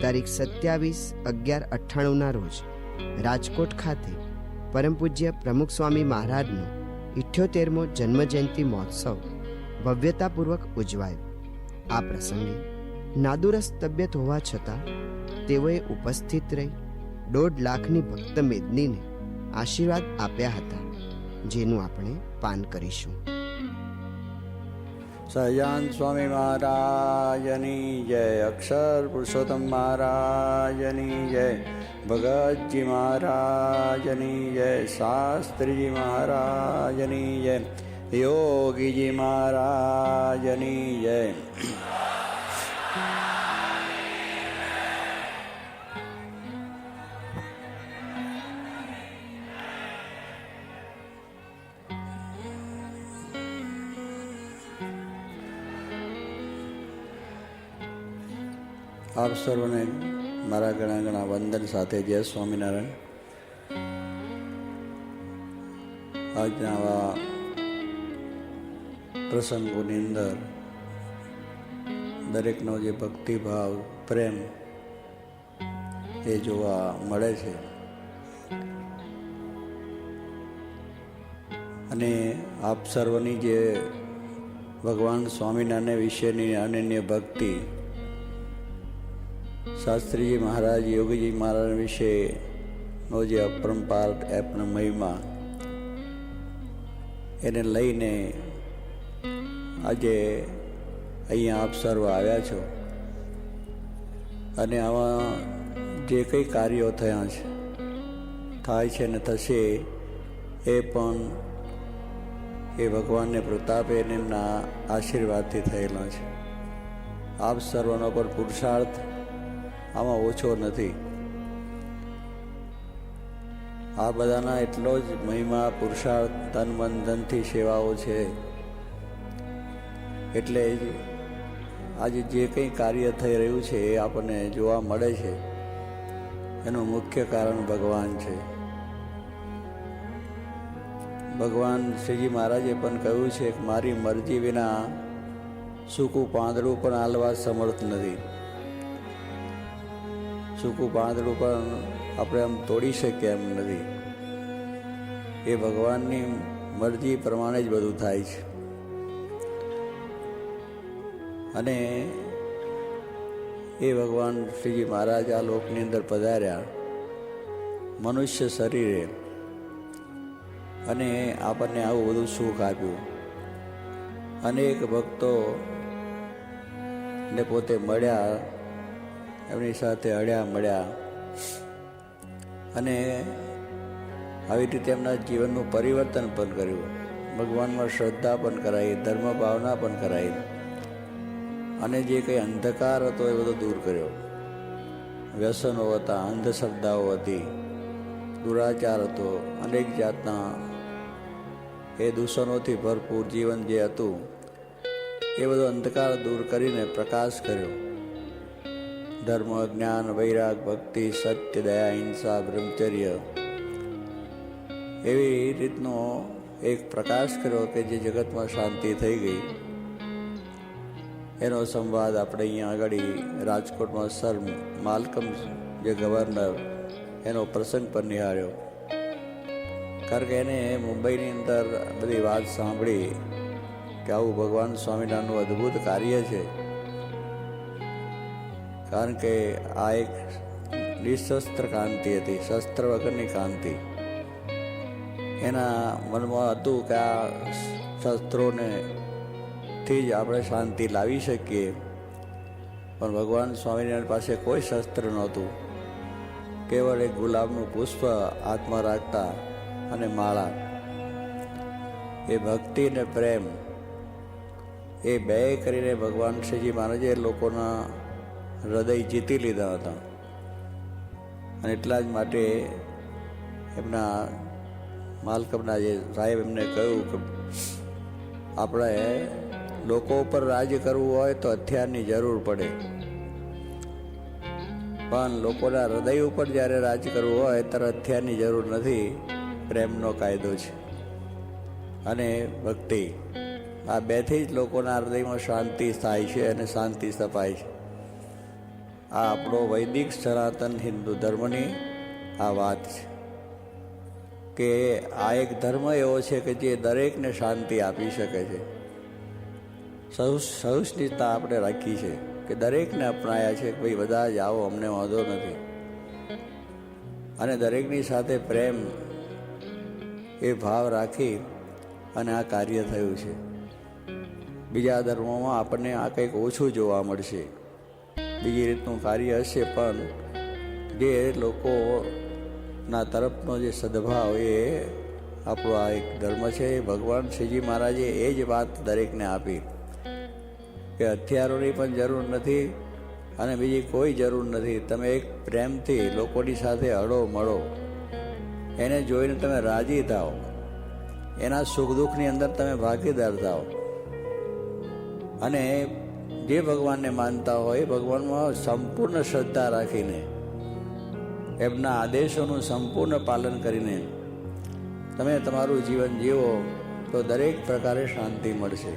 તારીખ 27/11/98ના રોજ રાજકોટ ખાતે પરમ પૂજ્ય પ્રમુખ સ્વામી મહારાજનો 78મો જન્મજયંતિ મહોત્સવ ભવ્યતાપૂર્વક ઉજવાયો. આ પ્રસંગે નાદુરસ્ત તબિયત હોવા છતાં તેઓએ ઉપસ્થિત રહી 1.5 લાખની ભક્ત મેદનીને આશીર્વાદ આપ્યા હતા, જેનું આપણે પાન કરીશું. સહજાન સ્વામી મહારાજની જય, અક્ષર પુરુષોત્તમ મહારાજની જય, ભગતજી મહારાજની જય, શાસ્ત્રીજી મહારાજની જય, યોગીજી મહારાજની જય. આપ સર્વને મારા ઘણા ઘણા વંદન સાથે જય સ્વામિનારાયણ. આજના આવા પ્રસંગોની અંદર દરેકનો જે ભક્તિભાવ, પ્રેમ એ જોવા મળે છે. અને આપ સર્વની જે ભગવાન સ્વામિનારાયણ વિશેની અનન્ય ભક્તિ, શાસ્ત્રીજી મહારાજ, યોગીજી મહારાજ વિશેનો જે અપરંપાર એપનો મહિમા, એને લઈને આજે અહીંયા આપ સર્વ આવ્યા છો. અને આવા જે કંઈ કાર્યો થાય છે ને થશે, એ પણ એ ભગવાનને પ્રતાપે એમના આશીર્વાદથી થયેલા છે. આપ સર્વનો પણ પુરુષાર્થ આમાં ઓછો નથી. આ બધાના એટલો જ મહિમા, પુરુષાર્થ, તન મન ધનથી સેવાઓ છે. એટલે જ આજે જે કંઈ કાર્ય થઈ રહ્યું છે એ આપણને જોવા મળે છે. એનું મુખ્ય કારણ ભગવાન છે. ભગવાન શ્રીજી મહારાજે પણ કહ્યું છે કે મારી મરજી વિના સૂકું પાંદડું પણ હાલવા સમર્થ નથી. સૂકું પાંદડું પણ આપણે આમ તોડી શકીએ એમ નથી. એ ભગવાનની મરજી પ્રમાણે જ બધું થાય છે. અને એ ભગવાન શ્રીજી મહારાજ આ લોકની અંદર પધાર્યા મનુષ્ય શરીરે, અને આપણને આવું બધું સુખ આપ્યું. અનેક ભક્તો ને પોતે મળ્યા, એમની સાથે હળ્યા મળ્યા, અને આવી રીતે એમના જીવનનું પરિવર્તન પણ કર્યું. ભગવાનમાં શ્રદ્ધા પણ કરાવી, ધર્મ ભાવના પણ કરાવી, અને જે કંઈ અંધકાર હતો એ બધો દૂર કર્યો. વ્યસનો હતા, અંધશ્રદ્ધાઓ હતી, દુરાચાર હતો, અનેક જાતના એ દૂષણોથી ભરપૂર જીવન જે હતું એ બધો અંધકાર દૂર કરીને પ્રકાશ કર્યો. ધર્મ, જ્ઞાન, વૈરાગ, ભક્તિ, સત્ય, દયા, હિંસા, બ્રહ્મચર્ય, એવી રીતનો એક પ્રકાશ કર્યો કે જે જગતમાં શાંતિ થઈ ગઈ. એનો સંવાદ આપણે અહીંયા આગળ રાજકોટમાં સર માલકમ જે ગવર્નર, એનો પ્રસંગ પર નિહાળ્યો. કારણ કે એને મુંબઈની અંદર બધી વાત સાંભળી કે આવું ભગવાન સ્વામિનારાયણનું અદ્ભુત કાર્ય છે. કારણ કે આ એક નિશસ્ત્ર કાંતિ હતી, શસ્ત્ર વગરની કાંતિ. એના મનમાં હતું કે આ શસ્ત્રોને થી જ આપણે શાંતિ લાવી શકીએ. પણ ભગવાન સ્વામિનારાયણ પાસે કોઈ શસ્ત્ર નહોતું, કેવળ એક ગુલાબનું પુષ્પ હાથમાં રાખતા અને માળા. એ ભક્તિ ને પ્રેમ, એ બે કરીને ભગવાન શ્રીજી મહારાજે લોકોના હૃદય જીતી લીધા હતા. અને એટલા જ માટે એમના માલકમના જે સાહેબ એમને કહ્યું કે આપણે લોકો ઉપર રાજ કરવું હોય તો હથિયારની જરૂર પડે, પણ લોકોના હૃદય ઉપર જ્યારે રાજ કરવું હોય ત્યારે હથિયારની જરૂર નથી. પ્રેમનો કાયદો છે અને ભક્તિ, આ બેથી જ લોકોના હૃદયમાં શાંતિ થાય છે અને શાંતિ સ્થપાય છે. આ આપણો વૈદિક સનાતન હિન્દુ ધર્મની આ વાત છે કે આ એક ધર્મ એવો છે કે જે દરેકને શાંતિ આપી શકે છે. સહિષ્ણુતા આપણે રાખી છે કે દરેકને અપનાયા છે કે ભાઈ બધા જ આવો, અમને વાંધો નથી. અને દરેકની સાથે પ્રેમ એ ભાવ રાખી અને આ કાર્ય થયું છે. બીજા ધર્મોમાં આપણને આ કંઈક ઓછું જોવા મળશે, બીજી રીતનું કાર્ય હશે, પણ જે લોકોના તરફનો જે સદભાવ એ આપણો આ એક ધર્મ છે. ભગવાન શ્રીજી મહારાજે એ જ વાત દરેકને આપી કે હથિયારોની પણ જરૂર નથી અને બીજી કોઈ જરૂર નથી. તમે એક પ્રેમથી લોકોની સાથે હળો મળો, એને જોઈને તમે રાજી થાઓ, એના સુખ દુઃખની અંદર તમે ભાગીદાર થાઓ. અને જે ભગવાનને માનતા હોય ભગવાનમાં સંપૂર્ણ શ્રદ્ધા રાખીને, એમના આદેશોનું સંપૂર્ણ પાલન કરીને તમે તમારું જીવન જીવો તો દરેક પ્રકારે શાંતિ મળશે.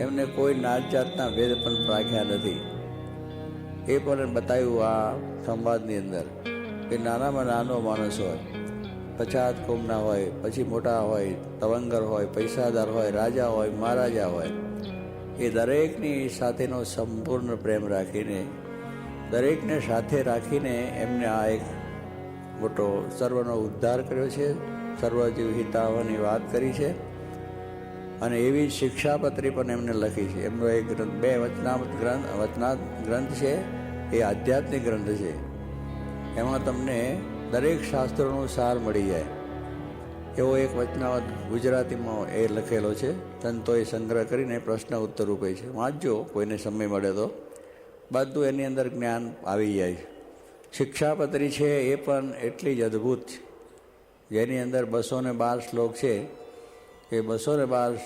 એમને કોઈ નાત જાતના ભેદ પણ રાખ્યા નથી. એ પણ બતાવ્યું આ સંવાદની અંદર કે નાનામાં નાનો માણસ હોય, પછાત કોમના હોય, પછી મોટા હોય, તવંગર હોય, પૈસાદાર હોય, રાજા હોય, મહારાજા હોય, એ દરેકની સાથેનો સંપૂર્ણ પ્રેમ રાખીને, દરેકને સાથે રાખીને એમને આ એક મોટો સર્વનો ઉદ્ધાર કર્યો છે. સર્વજીવ હિતાવની વાત કરી છે અને એવી શિક્ષાપત્રી પણ એમને લખી છે. એમનો એક ગ્રંથ, 2 વચનામૃત ગ્રંથ છે, એ આધ્યાત્મિક ગ્રંથ છે. એમાં તમને દરેક શાસ્ત્રોનો સાર મળી જાય એવો એક વચનામૃત ગુજરાતીમાં એ લખેલો છે. સંતોએ સંગ્રહ કરીને પ્રશ્ન ઉત્તર રૂપે છે. વાંચજો, કોઈને સમય મળે તો. બધું એની અંદર જ્ઞાન આવી જાય છે. શિક્ષાપત્રી છે એ પણ એટલી જ અદ્ભુત છે, જેની અંદર 212 શ્લોક છે. એ 212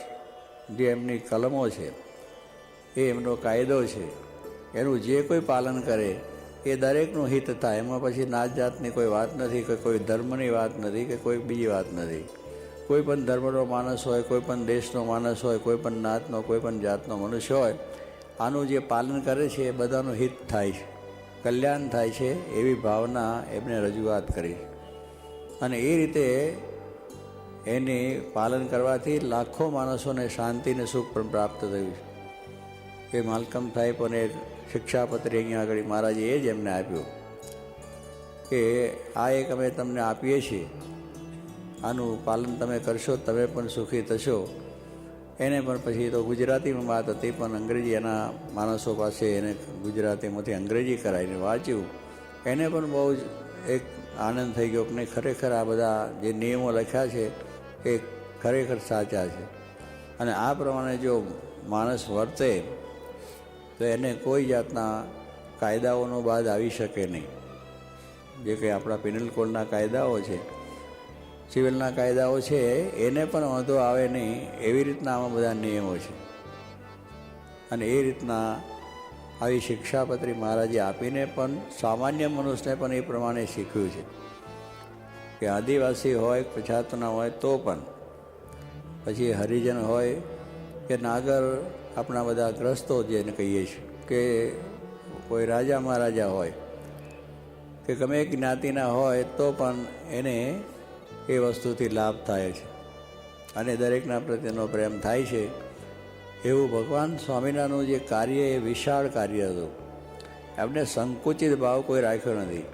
જે એમની કલમો છે, એ એમનો કાયદો છે. એનું જે કોઈ પાલન કરે એ દરેકનું હિત થાય. એમાં પછી નાત જાતની કોઈ વાત નથી, કે કોઈ ધર્મની વાત નથી, કે કોઈ બીજી વાત નથી. કોઈ પણ ધર્મનો માણસ હોય, કોઈ પણ દેશનો માણસ હોય, કોઈ પણ નાતનો, કોઈ પણ જાતનો મનુષ્ય હોય, આનું જે પાલન કરે છે એ બધાનું હિત થાય છે, કલ્યાણ થાય છે, એવી ભાવના એમણે રજૂઆત કરી. અને એ રીતે એની પાલન કરવાથી લાખો માણસોને શાંતિ અને સુખ પણ પ્રાપ્ત થયું છે. એ માલકમ સાહેબ અને શિક્ષાપત્રી અહીંયા આગળ મહારાજે એ જ એમને આપ્યું કે આ એક અમે તમને આપીએ છીએ, આનું પાલન તમે કરશો તમે પણ સુખી થશો. એને પણ પછી તો ગુજરાતીમાં વાત હતી, પણ અંગ્રેજી એના માણસો પાસે એને ગુજરાતીમાંથી અંગ્રેજી કરાવીને વાંચ્યું. એને પણ બહુ જ એક આનંદ થઈ ગયો કે નહીં, ખરેખર આ બધા જે નિયમો લખ્યા છે એ ખરેખર સાચા છે. અને આ પ્રમાણે જો માણસ વર્તે તો એને કોઈ જાતના કાયદાઓનો બાદ આવી શકે નહીં. જે કંઈ આપણા પિનલ કોડના કાયદાઓ છે, સિવિલના કાયદાઓ છે, એને પણ વાંધો આવે નહીં, એવી રીતના આમાં બધા નિયમો છે. અને એ રીતના આવી શિક્ષાપત્રી મહારાજે આપીને પણ સામાન્ય મનુષ્યને પણ એ પ્રમાણે શીખ્યું છે કે આદિવાસી હોય, પછાતના હોય તો પણ, પછી હરિજન હોય કે નાગર, આપણા બધા ગ્રસ્તો જેને કહીએ છીએ, કે કોઈ રાજા મહારાજા હોય કે ગમે જ્ઞાતિના હોય, તો પણ એને એ વસ્તુથી લાભ થાય છે અને દરેકના પ્રત્યેનો પ્રેમ થાય છે. એવું ભગવાન સ્વામિનારાયણનું જે કાર્ય એ વિશાળ કાર્ય હતું. એમને સંકુચિત ભાવ કોઈ રાખ્યો નથી.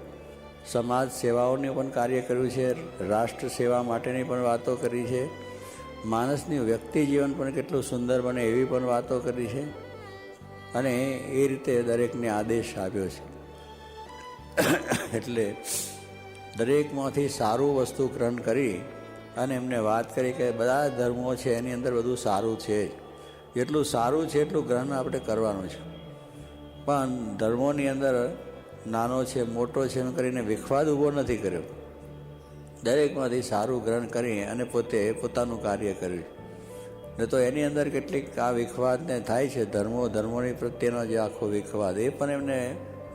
સમાજ સેવાઓનું પણ કાર્ય કર્યું છે, રાષ્ટ્ર સેવા માટેની પણ વાતો કરી છે, માણસની વ્યક્તિ જીવન પણ કેટલું સુંદર બને એવી પણ વાતો કરી છે. અને એ રીતે દરેકને આદેશ આપ્યો છે. એટલે દરેકમાંથી સારું વસ્તુ ગ્રહણ કરી અને એમને વાત કરી કે બધા ધર્મો છે એની અંદર બધું સારું છે, જેટલું સારું છે એટલું ગ્રહણ આપણે કરવાનું છે. પણ ધર્મોની અંદર નાનો છે, મોટો છે એમ કરીને વિખવાદ ઊભો નથી કર્યો. દરેકમાંથી સારું ગ્રહણ કરી અને પોતે પોતાનું કાર્ય કર્યું. ને તો એની અંદર કેટલીક આ વિખવાદને થાય છે, ધર્મોની પ્રત્યેનો જે આખો વિખવાદ, એ પણ એમને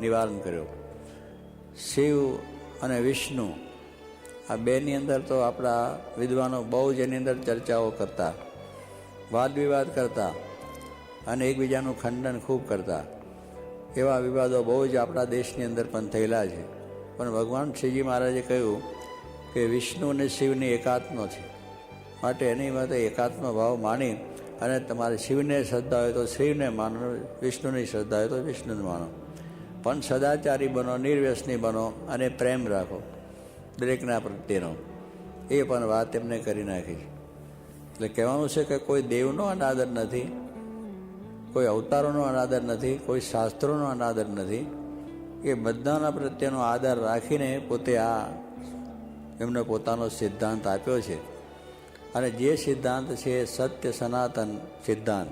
નિવારણ કર્યો. શિવ અને વિષ્ણુ આ બેની અંદર તો આપણા વિદ્વાનો બહુ જ એની અંદર ચર્ચાઓ કરતા, વાદ વિવાદ કરતા અને એકબીજાનું ખંડન ખૂબ કરતા. એવા વિવાદો બહુ જ આપણા દેશની અંદર પણ થયેલા છે. પણ ભગવાન શ્રીજી મહારાજે કહ્યું કે વિષ્ણુ અને શિવની એકાત્મ છે, માટે એની માટે એકાત્મ ભાવ માની અને તમારે શિવને શ્રદ્ધા હોય તો શિવને માનો, વિષ્ણુની શ્રદ્ધા હોય તો વિષ્ણુને માનો, પણ સદાચારી બનો, નિર્વ્યસની બનો અને પ્રેમ રાખો દરેકના પ્રત્યેનો. એ પણ વાત એમને કરી નાખી છે. એટલે કહેવાનું છે કે કોઈ દેવનો અનાદર નથી, કોઈ અવતારોનો અનાદર નથી, કોઈ શાસ્ત્રોનો અનાદર નથી. એ બધાના પ્રત્યેનો આદર રાખીને પોતે આ એમનો પોતાનો સિદ્ધાંત આપ્યો છે. અને જે સિદ્ધાંત છે એ સત્ય સનાતન સિદ્ધાંત,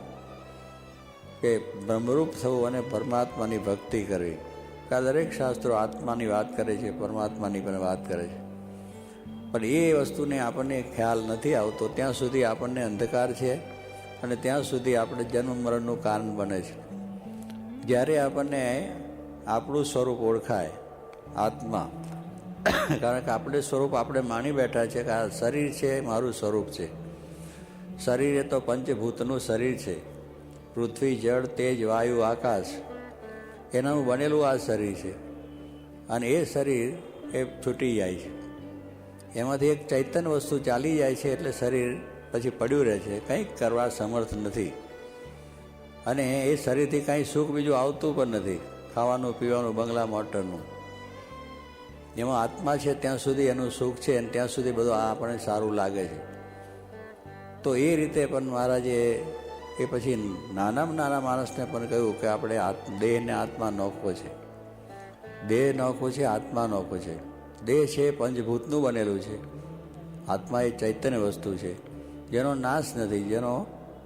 કે બ્રહ્મરૂપ થવું અને પરમાત્માની ભક્તિ કરવી. કે આ દરેક શાસ્ત્રો આત્માની વાત કરે છે, પરમાત્માની પણ વાત કરે છે, પણ એ વસ્તુને આપણને ખ્યાલ નથી આવતો ત્યાં સુધી આપણને અંધકાર છે અને ત્યાં સુધી આપણે જન્મ મરણનું કારણ બને છે. જ્યારે આપણને આપણું સ્વરૂપ ઓળખાય, આત્મા, કારણ કે આપણે સ્વરૂપ આપણે માની બેઠા છે કે આ શરીર છે મારું સ્વરૂપ છે. શરીર એ તો પંચભૂતનું શરીર છે, પૃથ્વી, જળ, તેજ, વાયુ, આકાશ, એનાનું બનેલું આ શરીર છે. અને એ શરીર એ છૂટી જાય છે, એમાંથી એક ચૈતન્ય વસ્તુ ચાલી જાય છે, એટલે શરીર પછી પડ્યું રહે છે, કંઈક કરવા સમર્થ નથી. અને એ શરીરથી કાંઈ સુખ બીજું આવતું પણ નથી, ખાવાનું, પીવાનું, બંગલા, મોટરનું. એમાં આત્મા છે ત્યાં સુધી એનું સુખ છે અને ત્યાં સુધી બધું આપણને સારું લાગે છે. તો એ રીતે પણ મહારાજે એ પછી નાનામાં નાના માણસને પણ કહ્યું કે આપણે દેહને આત્મા નોખવો છે. દેહ નોખવો છે, આત્મા નોખવો છે. દેહ છે પંચભૂતનું બનેલું છે, આત્મા એ ચૈતન્ય વસ્તુ છે જેનો નાશ નથી, જેનો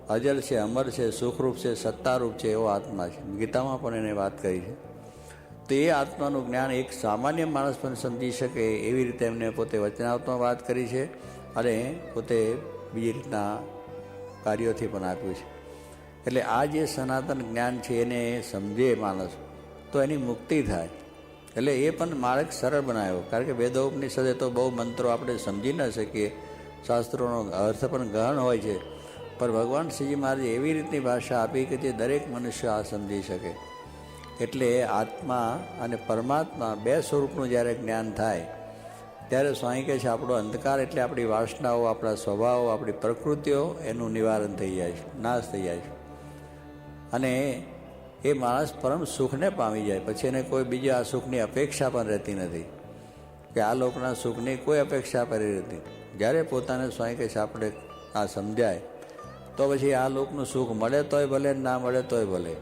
અજલ છે, અમર છે, સુખરૂપ છે, સત્તારૂપ છે, એવો આત્મા છે. ગીતામાં પણ એને વાત કરી છે. તો એ આત્માનું જ્ઞાન એક સામાન્ય માણસ પણ સમજી શકે એવી રીતે એમને પોતે વચનાવતમાં વાત કરી છે અને પોતે બીજી રીતના કાર્યોથી પણ આપ્યું છે. એટલે આ જે સનાતન જ્ઞાન છે એને સમજે માણસ તો એની મુક્તિ થાય. એટલે એ પણ માર્ગ સરળ બનાવ્યો, કારણ કે વેદોપનિષદે તો બહુ મંત્રો આપણે સમજી ન શકીએ, શાસ્ત્રોનો અર્થ પણ ગહન હોય છે, પણ ભગવાન શ્રીજી મહારાજે એવી રીતની ભાષા આપી કે જે દરેક મનુષ્ય આ સમજી શકે. એટલે આત્મા અને પરમાત્મા બે સ્વરૂપનું જ્યારે જ્ઞાન થાય ત્યારે સ્વામી કહે છે આપણો અંધકાર એટલે આપણી વાસનાઓ, આપણા સ્વભાવો, આપણી પ્રકૃતિઓ, એનું નિવારણ થઈ જાય છે, નાશ થઈ જાય છે. અને એ માણસ પરમ સુખને પામી જાય. પછી એને કોઈ બીજા સુખની અપેક્ષા પણ રહેતી નથી, કે આ લોકના સુખની કોઈ અપેક્ષા કરી રહેતી. જ્યારે પોતાને સ્વામી કહે છે આપણે આ સમજાય તો પછી આ લોકનું સુખ મળે તોય ભલે, ના મળે તોય ભલે,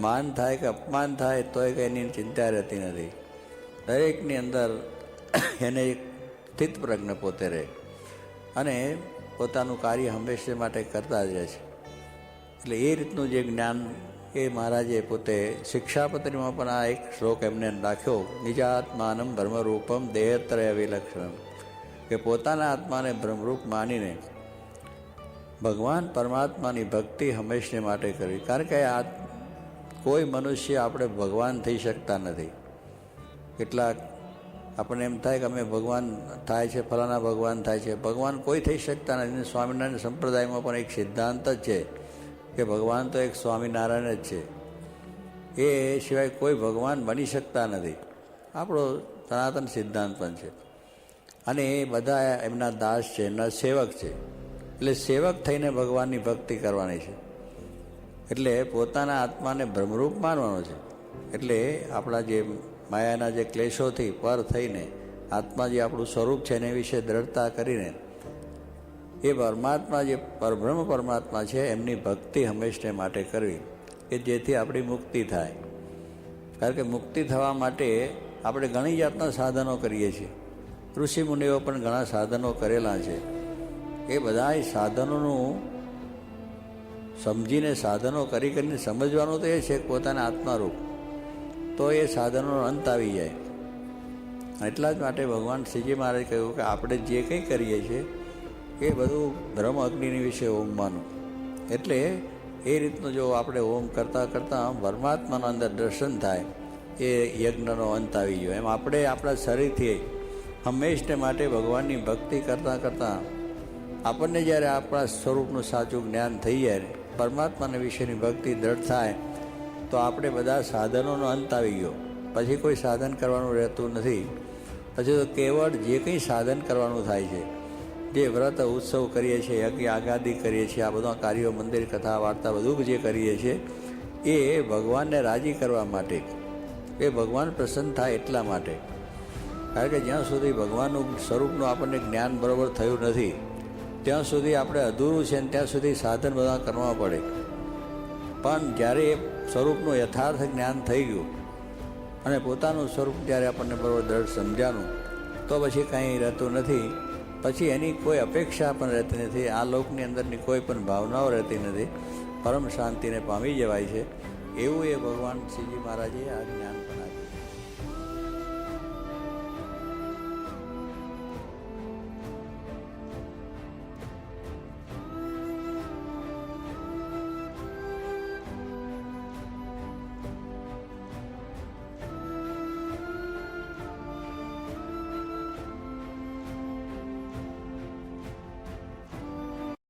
માન થાય કે અપમાન થાય તોય કંઈ એની ચિંતા રહેતી નથી. દરેકની અંદર એને એક સ્થિત પ્રજ્ઞ પોતે રહે અને પોતાનું કાર્ય હંમેશા માટે કરતા જ રહે છે. એટલે એ રીતનું જે જ્ઞાન એ મહારાજે પોતે શિક્ષાપત્રીમાં પણ આ એક શ્લોક એમને રાખ્યો, નિજાત્માનમ બ્રહ્મરૂપમ દેહત્રય વિલક્ષણમ, કે પોતાના આત્માને બ્રહ્મરૂપ માનીને ભગવાન પરમાત્માની ભક્તિ હંમેશને માટે કરવી. કારણ કે આ કોઈ મનુષ્ય આપણે ભગવાન થઈ શકતા નથી. કેટલાક આપણને એમ થાય કે અમે ભગવાન થાય છે, ફલાણા ભગવાન થાય છે. ભગવાન કોઈ થઈ શકતા નથી. સ્વામિનારાયણ સંપ્રદાયમાં પણ એક સિદ્ધાંત જ છે કે ભગવાન તો એક સ્વામિનારાયણ જ છે, એ સિવાય કોઈ ભગવાન બની શકતા નથી. આપણો સનાતન સિદ્ધાંત પણ છે. અને એ બધા એમના દાસ છે, એમના સેવક છે. એટલે સેવક થઈને ભગવાનની ભક્તિ કરવાની છે. એટલે પોતાના આત્માને બ્રહ્મરૂપ માનવાનો છે. એટલે આપણા જે માયાના જે ક્લેશોથી પર થઈને આત્મા જે આપણું સ્વરૂપ છે એને વિશે દ્રઢતા કરીને એ પરમાત્મા જે પરબ્રહ્મ પરમાત્મા છે એમની ભક્તિ હંમેશને માટે કરવી, કે જેથી આપણી મુક્તિ થાય. કારણ કે મુક્તિ થવા માટે આપણે ઘણી જાતના સાધનો કરીએ છીએ. ઋષિમુનિઓ પણ ઘણા સાધનો કરેલા છે. એ બધા સાધનોનું સમજીને સાધનો કરીને સમજવાનું તો એ છે પોતાના આત્મારૂપ, તો એ સાધનોનો અંત આવી જાય. એટલા જ માટે ભગવાન શ્રીજી મહારાજે કહ્યું કે આપણે જે કંઈ કરીએ છીએ એ બધું બ્રહ્મ અગ્નિની વિશે ઓમવાનું. એટલે એ રીતનું જો આપણે ઓમ કરતાં કરતાં પરમાત્માના અંદર દર્શન થાય, એ યજ્ઞનો અંત આવી ગયો. એમ આપણે આપણા શરીરથી હંમેશને માટે ભગવાનની ભક્તિ કરતાં કરતાં આપણને જ્યારે આપણા સ્વરૂપનું સાચું જ્ઞાન થઈ જાય, પરમાત્માના વિશેની ભક્તિ દ્રઢ થાય, તો આપણે બધા સાધનોનો અંત આવી ગયો. પછી કોઈ સાધન કરવાનું રહેતું નથી. પછી તો કેવળ જે કંઈ સાધન કરવાનું થાય છે, જે વ્રત ઉત્સવ કરીએ છીએ, યજ્ઞ આગાદી કરીએ છીએ, આ બધા કાર્યો, મંદિર, કથા, વાર્તા બધું જે કરીએ છીએ એ ભગવાનને રાજી કરવા માટે, એ ભગવાન પ્રસન્ન થાય એટલા માટે. કારણ કે જ્યાં સુધી ભગવાનનું સ્વરૂપનું આપણને જ્ઞાન બરાબર થયું નથી ત્યાં સુધી આપણે અધૂરું છે ને ત્યાં સુધી સાધન બધા કરવા પડે. પણ જ્યારે એ સ્વરૂપનું યથાર્થ જ્ઞાન થઈ ગયું અને પોતાનું સ્વરૂપ જ્યારે આપણને બરાબર દ્રઢ સમજાનું, તો પછી કંઈ રહેતું નથી. પછી એની કોઈ અપેક્ષા પણ રહેતી નથી, આ લોકની અંદરની કોઈ પણ ભાવનાઓ રહેતી નથી. પરમ શાંતિને પામી જવાય છે. એવું એ ભગવાન શ્રીજી મહારાજે આ જ્ઞાન